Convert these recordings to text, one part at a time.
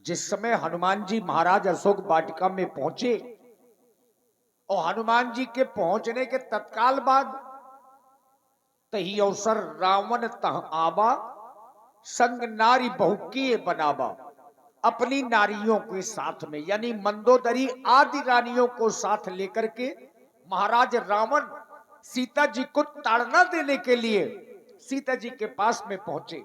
जिस समय हनुमान जी महाराज अशोक वाटिका में पहुंचे और हनुमान जी के पहुंचने के तत्काल बाद तही अवसर रावण तह आवा संग नारी बहुकीय बनावा। अपनी नारियों के साथ में यानी मंदोदरी आदि रानियों को साथ लेकर के महाराज रावण सीता जी को ताड़ना देने के लिए सीता जी के पास में पहुंचे।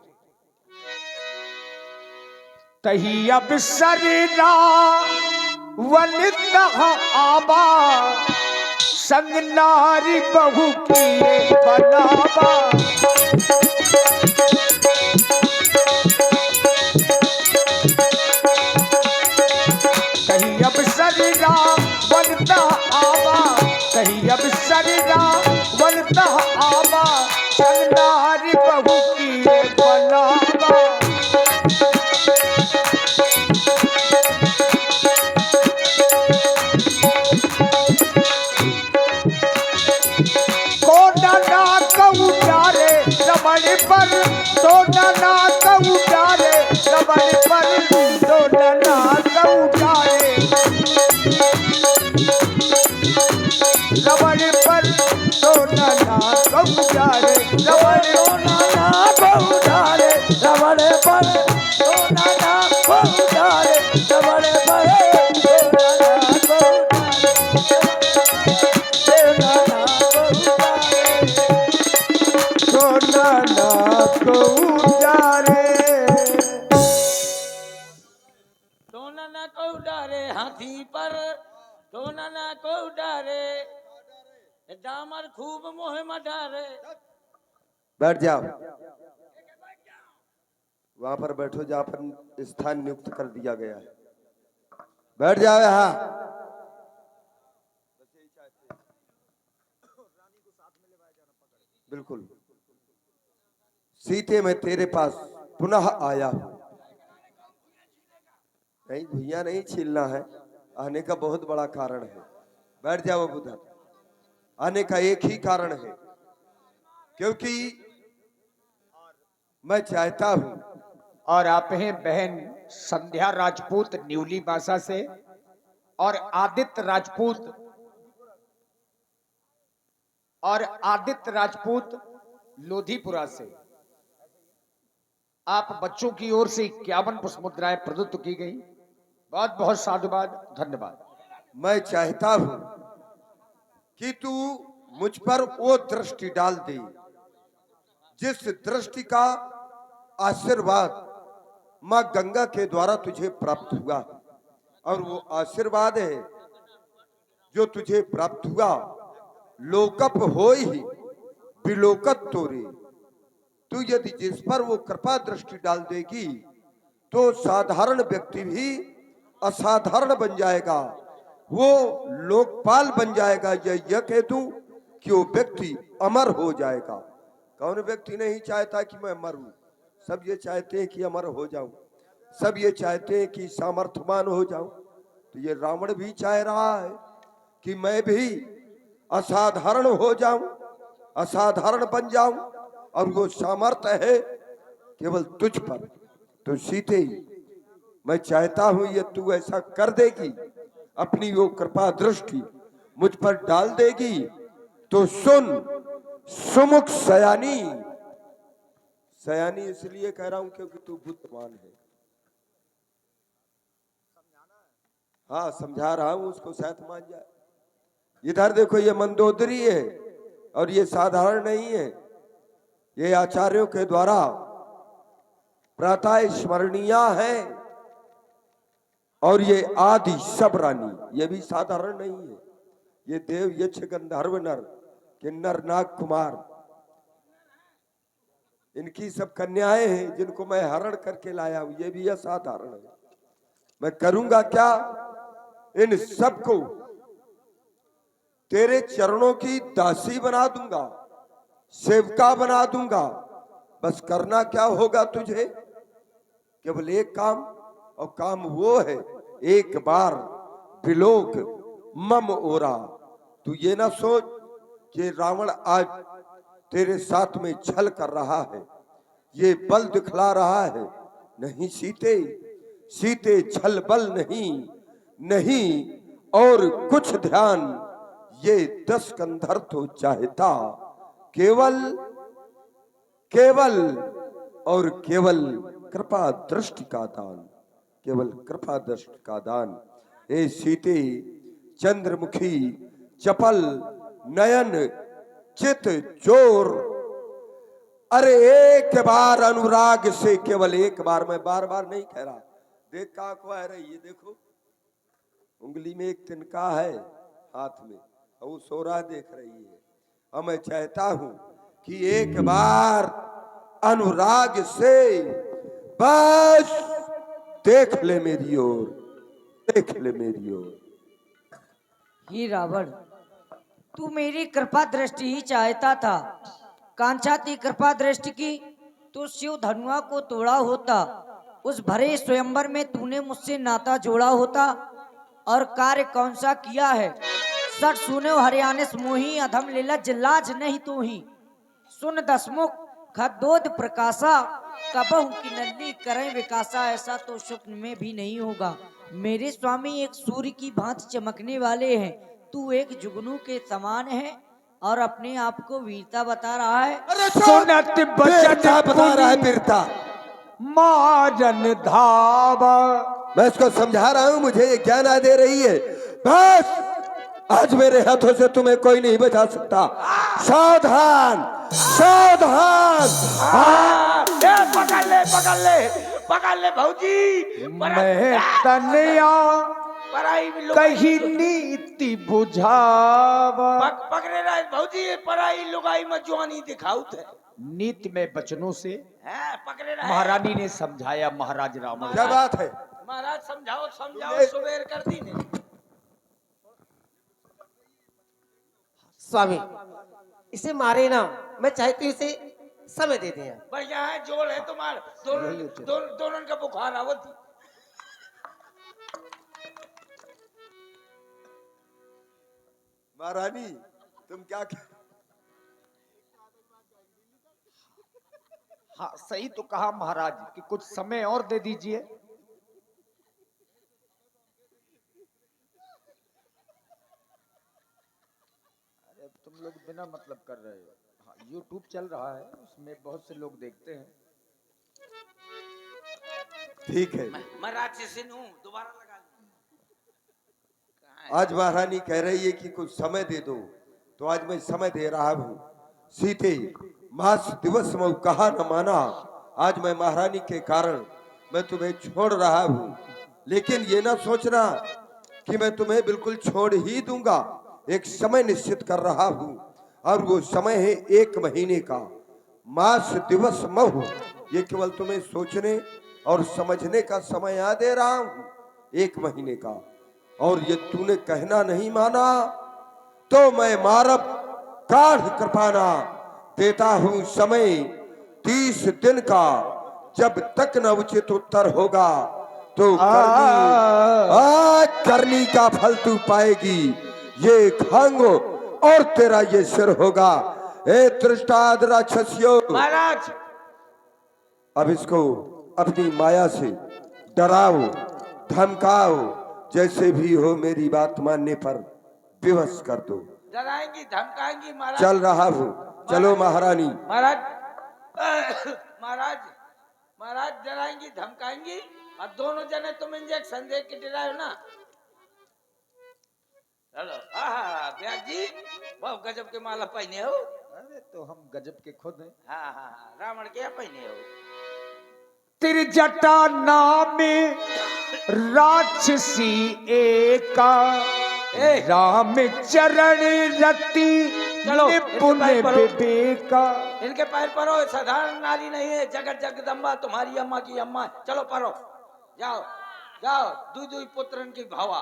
तही अवसर रावण तह आवा संग नारी बहुकीय बनावा। कहीं अब सरिया बनता आवा, कहीं अब सरिया बनता आवा संग नारी बहुकीय बनावा। रमण पर सोना कौटारे रमण पर सोना कौटारे रमण पर सोना कौटारे रमण सोना कौटारे रमण पर सोना कौटारे रमण पर हाथी पर सोना ना को डारे डामर खूब मोह मडारे। बैठ जाओ, वहां पर बैठो जहां पर स्थान नियुक्त कर दिया गया है। बैठ जाओ यहाँ। बिल्कुल सीते मैं तेरे पास पुनः आया हूं। नहीं भैया नहीं छीलना है, आने का बहुत बड़ा कारण है। बैठ जाओ बुधन। आने का एक ही कारण है क्योंकि मैं चाहता हूं। और आप हैं बहन संध्या राजपूत न्यूली बासा से और आदित्य राजपूत लोधीपुरा से। आप बच्चों की ओर से 51 पुष्प मुद्राएं प्रदत्त की गई। बहुत बहुत साधुवाद, धन्यवाद। मैं चाहता हूं कि तू मुझ पर वो दृष्टि डाल दे जिस दृष्टि का आशीर्वाद मां गंगा के द्वारा तुझे प्राप्त हुआ, और वो आशीर्वाद है जो तुझे प्राप्त हुआ लोकप होई ही विलोकत तोरे। तू यदि जिस पर वो कृपा दृष्टि डाल देगी तो साधारण व्यक्ति भी असाधारण बन जाएगा, वो लोकपाल बन जाएगा। यह कह दूं कि वो व्यक्ति अमर हो जाएगा। कौन व्यक्ति नहीं चाहता कि मैं मरूं? सब ये चाहते हैं कि अमर हो जाऊं, सब ये चाहते हैं कि सामर्थ्यवान हो जाऊं। तो ये रावण भी चाह रहा है कि मैं भी असाधारण हो जाऊं, असाधारण बन जाऊं, और वो सामर्थ्य है केवल तुझ पर। तो सीते ही मैं चाहता हूं ये तू ऐसा कर देगी, अपनी वो कृपा दृष्टि मुझ पर डाल देगी तो सुन सुमुख सयानी। सयानी इसलिए कह रहा हूं क्योंकि तू बुद्धिमान है। हाँ समझा रहा हूं उसको, शायद मान जाए। इधर देखो ये मंदोदरी है और ये साधारण नहीं है, ये आचार्यों के द्वारा प्रातः स्मरणीय है। और ये आदि सब रानी ये भी साधारण नहीं है, ये देव यक्ष गंधर्व नर किन्नर नाग कुमार, इनकी सब कन्याएं हैं जिनको मैं हरण करके लाया हूं। ये भी असाधारण है। मैं करूंगा क्या? इन सबको तेरे चरणों की दासी बना दूंगा, सेवका बना दूंगा। बस करना क्या होगा तुझे? केवल एक काम, और काम वो है एक बार विलोक मम ओरा। तू ये ना सोच कि रावण आज तेरे साथ में छल कर रहा है, ये बल दिखला रहा है। नहीं सीते, सीते छल बल नहीं, नहीं और कुछ ध्यान, ये 10 कंधर तो चाहता, केवल केवल और केवल कृपा दृष्टि का दान, केवल कृपा दृष्टि का दान। हे सीते चंद्रमुखी चपल नयन चित जोर, अरे एक बार अनुराग से, केवल एक बार, मैं बार बार नहीं कह रहा, देख कहाँ को है रही, ये देखो उंगली में एक तिनका है, हाथ में, और वो सोरा देख रही है। और मैं चाहता हूं कि एक बार अनुराग से बस देख ले मेरी ओर, देख ले मेरी ओर। ही रावण, तू मेरी कृपा दृष्टि ही चाहता था। कांचा थी कृपा दृष्टि की तो शिव धनुआ को तोड़ा होता, उस भरे स्वयंवर में तूने मुझसे नाता जोड़ा होता। और कार्य कौन सा किया है, सट सुने हरियाणा मोही, अधम लीलज लाज नहीं तू ही। सुन दसमुख खदोद प्रकाशा, कबहू की नल्ली करें विकासा, ऐसा तो स्वप्न में भी नहीं होगा। मेरे स्वामी एक सूर्य की भांति चमकने वाले हैं, तू एक जुगनू के समान है और अपने आप को वीरता बता रहा है। अरे सुनत बचन बता रहा है वीरता, मारन धावा। मैं इसको समझा रहा हूं, मुझे ये ज्ञान आ दे रही है। बस आज मेरे हाथों से तुम्हें कोई नहीं बचा सकता। सावधान सावधान। पकड़ ले पकड़ ले पकड़ ले भौजी। मैं तनया पराई कही नीति बुझावा। पकड़े रहा भौजी, ये पराई लुगाई में जवानी दिखाऊ थे। नीति में वचनों से पकड़े रहा महारानी ने समझाया महाराज रावण। क्या बात है? महाराज समझाओ समझाओ, सुबेर कर दी ने। स्वामी इसे मारे ना, मैं चाहती हूँ इसे समय दे दें। बढ़िया है, जोड़ है तुम्हारा, दोनों का बुखार आवत थी। महारानी तुम क्या हाँ सही तो कहा महाराज कि कुछ समय और दे दीजिए। अरे तुम लोग बिना मतलब कर रहे हो। हाँ YouTube चल रहा है, उसमें बहुत से लोग देखते हैं। ठीक है। मैं राक्षसी हूँ, दोबारा लगा लूं। आज महारानी कह रही है कि कुछ समय दे दो, तो आज मैं समय दे रहा हूँ। सीते मास दिवस में कहा न माना, आज मैं महारानी के कारण मैं तुम्हें छोड़ रहा हूँ, लेकिन ये ना सोचना कि मैं तुम्हें बिल्कुल छोड़ ही दूंगा। एक समय निश्चित कर रहा हूँ और वो समय है 1 महीने का। मास दिवस महु, ये केवल तुम्हें सोचने और समझने का समय यहाँ दे रहा हूँ, 1 महीने का। और ये तूने कहना नहीं माना तो मैं मारब काढ़ कृपाना देता हूं समय 30 दिन का। जब तक न उचित उत्तर होगा तो करनी का फल तू पाएगी, ये खांगो और तेरा ये सिर होगा। ए तृष्टाद राक्षसियों, महाराज अब इसको अपनी माया से डराओ धमकाओ, जैसे भी हो मेरी बात मानने पर विवश कर दो। डराएंगी धमकाएंगी महाराज। चल रहा हूँ, चलो महारानी। महाराज महाराज महाराज डराएंगी धमकाएंगी, और दोनों जने तुम इंजेक्शन दे के डराओ ना। चलो ब्याह जी, बहुत गजब के माला पहने हो। अरे तो हम गजब के खुद हैं। हाँ रावण क्या पहने हो। त्रिजटा नामे राक्षसी एका, राम चरण रति चलो, निपुण इनके पैर विवेका। इनके पैर परो, साधारण नारी नहीं है, जगत जगदम्बा तुम्हारी अम्मा की अम्मा। चलो परो, जाओ जाओ, दुई पुत्रन की भावा।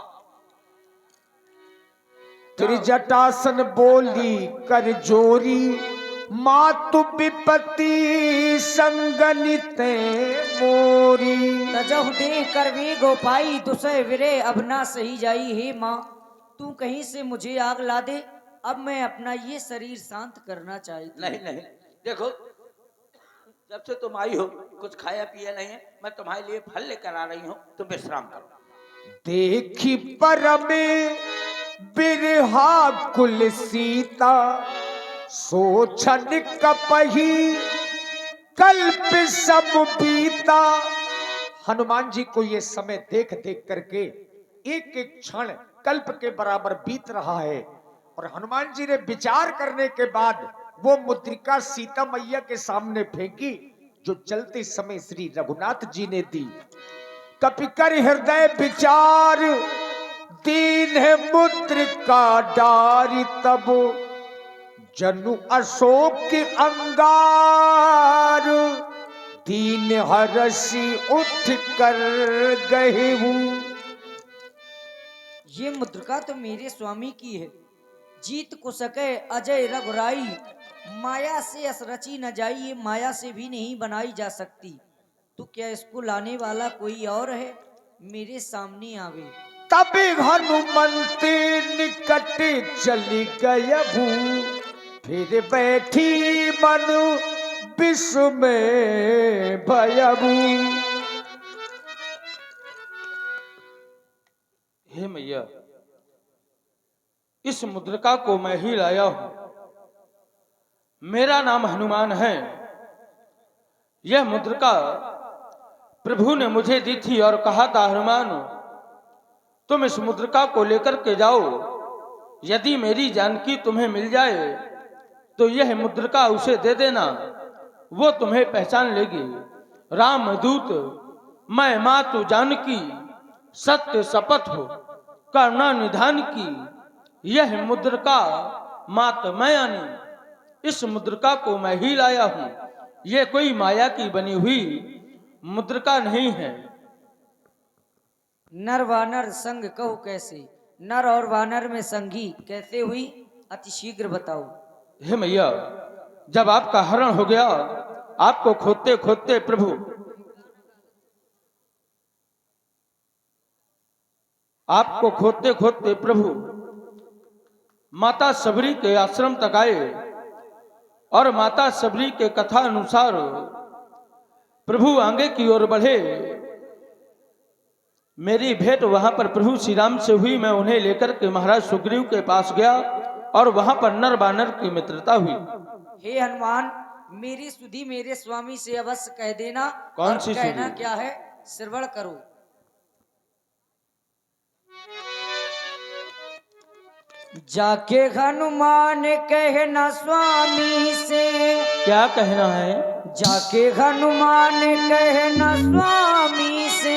त्रिजटासन बोली कर जोरी, मातु विपत्ति संगनित मोरी। तजहु देह कर वे गोपाई, दुसह विरे अब ना सही जाई। हे माँ, तू कहीं से मुझे आग ला दे, अब मैं अपना ये शरीर शांत करना चाहती हूँ। नहीं नहीं, देखो जब से तुम आई हो कुछ खाया पिया नहीं है। मैं तुम्हारे लिए फल लेकर आ रही हूँ, तुम विश्राम करो। देखी परम बिरहा कुल सीता, सोचन कपही कल्प सब बीता। हनुमान जी को ये समय देख देख करके एक एक क्षण कल्प के बराबर बीत रहा है, और हनुमान जी ने विचार करने के बाद वो मुद्रिका सीता मैया के सामने फेंकी जो चलते समय श्री रघुनाथ जी ने दी। कपि कर हृदय विचार दीन है मुद्रिका डारी, तब जनु अशोक के अंगार, दीन हरसी उठ कर गए हूँ। ये मुद्रिका तो मेरे स्वामी की है। जीत को सके अजय रघुराई, माया से अस रची न जाई, ये माया से भी नहीं बनाई जा सकती। तो क्या इसको लाने वाला कोई और है? मेरे सामने आवे। तब हनुमंत निकट चली गयभू, फिर बैठी मन विश्व में भयभू। हे मैया, इस मुद्रिका को मैं ही लाया हूं। मेरा नाम हनुमान है। यह मुद्रिका प्रभु ने मुझे दी थी और कहा था, हनुमान तुम इस मुद्रिका को लेकर के जाओ, यदि मेरी जानकी तुम्हें मिल जाए तो यह मुद्रिका उसे दे देना, वो तुम्हें पहचान लेगी। राम दूत मैं मातु जानकी, सत्य शपथ हो करुणा निधान की, यह मुद्रिका मात मायानी। इस मुद्रिका को मैं ही लाया हूं। यह कोई माया की बनी हुई मुद्रिका नहीं है। नर वानर संग कहो कैसे, नर और वानर में संगी कैसे हुई, अति शीघ्र बताओ। हे मैया, जब आपका हरण हो गया, आपको खोदते खोदते प्रभु माता सबरी के आश्रम तक आए, और माता सबरी के कथा अनुसार प्रभु आगे की ओर बढ़े। मेरी भेंट वहां पर प्रभु श्री राम से हुई। मैं उन्हें लेकर के महाराज सुग्रीव के पास गया और वहां पर नर बानर की मित्रता हुई। हे हनुमान, मेरी सुधि मेरे स्वामी से अवश्य कह देना। कौन और सी कहना सुधि? क्या है, श्रवण करो। जाके हनुमान कहना स्वामी से, क्या कहना है? जाके हनुमान कहना स्वामी से,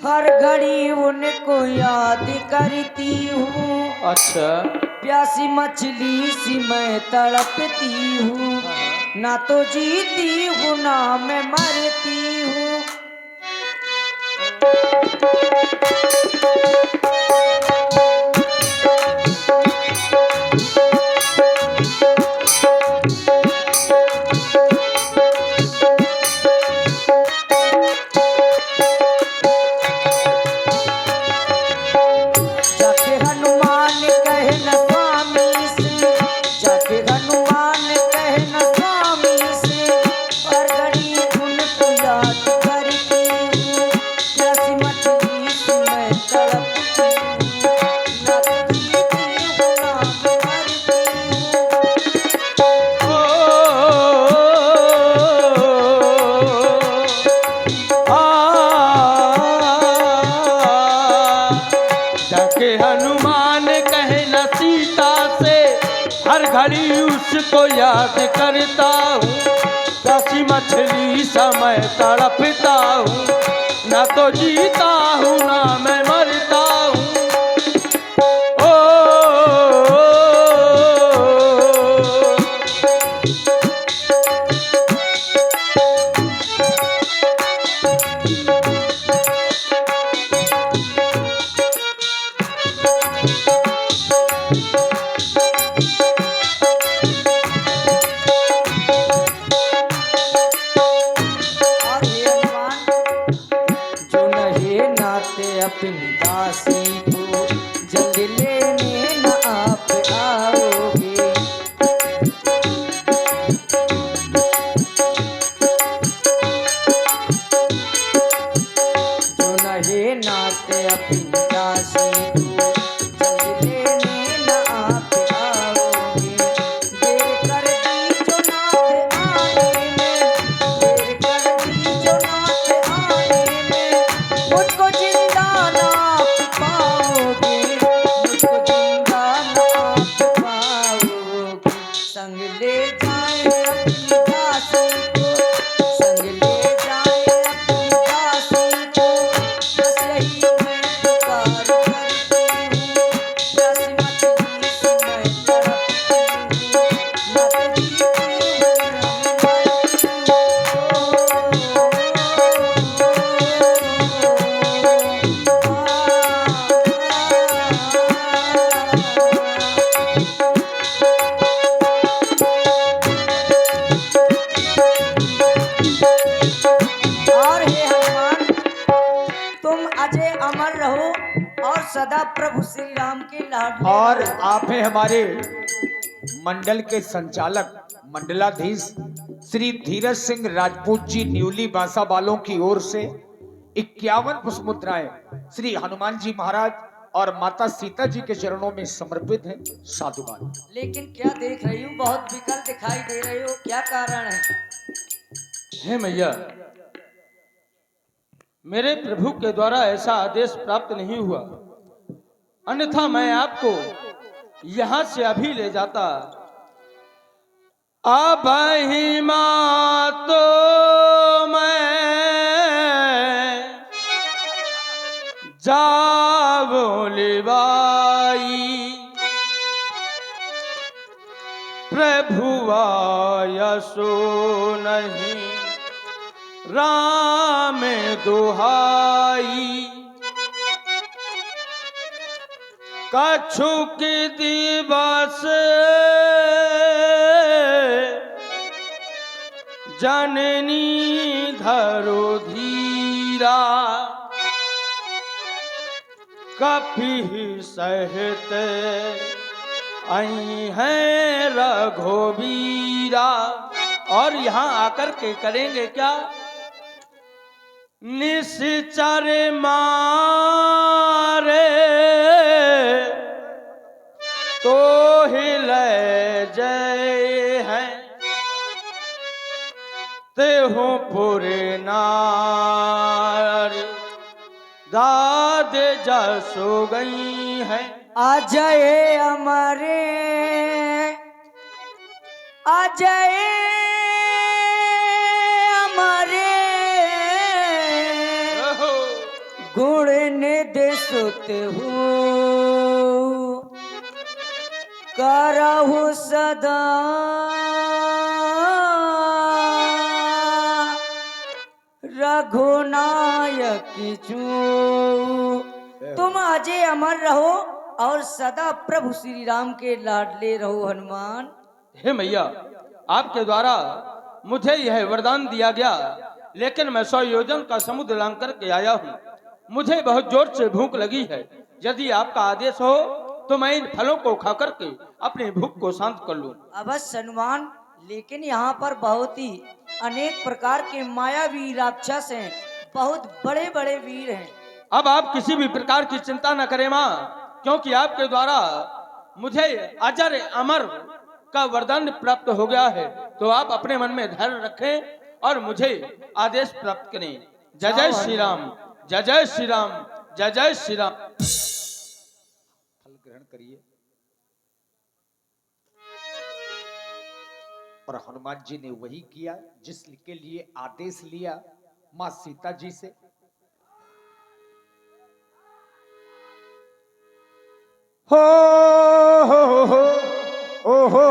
हर घड़ी उनको याद करती हूँ। अच्छा, प्यासी मछली सी मैं तड़पती हूँ, ना तो जीती हूँ ना मैं मरती हूँ। जाके हनुमान कहना स्वामी से, जाके हनुमान कहना स्वामी से, हर घड़ी उनको याद करती हूँ। प्यासी मछली से मैं तड़पती हूँ, ना तो जीती हूँ ना मैं मरती हूँ। जाके हनुमान कहना सीता से, हर घड़ी उसको याद करता हूँ। प्यासी मछली समय तड़पता हूँ, ना तो जीता हूँ ना मैं मरता हूँ। और हे हनुमान, जो नहे नाते अपनी दासी को, जल्दी लेने न आप आओगे। रहे नाथ अपनी दासी को, जल्द लेने न आप आओगे। देर कर दी जो नाथ आने में, देर कर दी जो नाथ आने में, मुझको जिंदा ना आप पाओगे, मुझको जिंदा ना आप पाओगे। संग ले जाए अपनी दासी को, संग ले जाए अपनी दासी को, बस यही मैं पुकार करती हूँ, प्यास मछली से मैं तड़पती हूँ, मत जीती हूँ मरती और हे हनुमान, तुम अजय अमर रहो और सदा प्रभु श्री राम के लाडले और रहो। आप हैं हमारे मंडल के संचालक मंडलाधीश श्री धीरज सिंह राजपूत जी न्यूली बासा वालों की ओर से 51 पुष्प मुद्राएं श्री हनुमान जी महाराज और माता सीता जी के चरणों में समर्पित हैं। साधुवाद। लेकिन क्या देख रही हूँ, बहुत विकल दिखाई दे रहे हो, क्या कारण है? हे मैया, मेरे प्रभु के द्वारा ऐसा आदेश प्राप्त नहीं हुआ, अन्यथा मैं आपको यहां से अभी ले जाता। अब ही मां तो मैं जावो लिवाई, प्रभु आयसो नहीं राम दुहाई, कछुक दिवस जननी धरो धीरा, कपि सहित आई है रघुवीरा। और यहाँ आकर के करेंगे क्या? निश्चर मारे तो हिले जय है, ते हो पुरे नारी दाद जसो गई है। अजय अमरे, अजय अमरे, गुण निधि सुत हूँ, करहु सदा रघुनायक जू। तुम अजय अमर रहो और सदा प्रभु श्री राम के लाडले रहो हनुमान। हे मैया, आपके द्वारा मुझे यह वरदान दिया गया, लेकिन मैं 100 योजन का समुद्र लांग करके आया हूँ। मुझे बहुत जोर से भूख लगी है। यदि आपका आदेश हो तो मैं इन फलों को खा करके अपनी भूख को शांत कर लूं। अवश्य हनुमान, लेकिन यहाँ पर बहुत ही अनेक प्रकार के मायावी राक्षस हैं, बहुत बड़े बड़े वीर हैं। अब आप किसी भी प्रकार की चिंता न करें माँ, क्योंकि आपके द्वारा मुझे अजर अमर का वरदान प्राप्त हो गया है। तो आप अपने मन में धैर्य रखें और मुझे आदेश प्राप्त करें। जय जय श्री राम, जय जय श्री राम, जय जय श्री राम। फल ग्रहण करिए। और हनुमान जी ने वही किया जिसके लिए आदेश लिया मां सीता जी से। हो ओ हो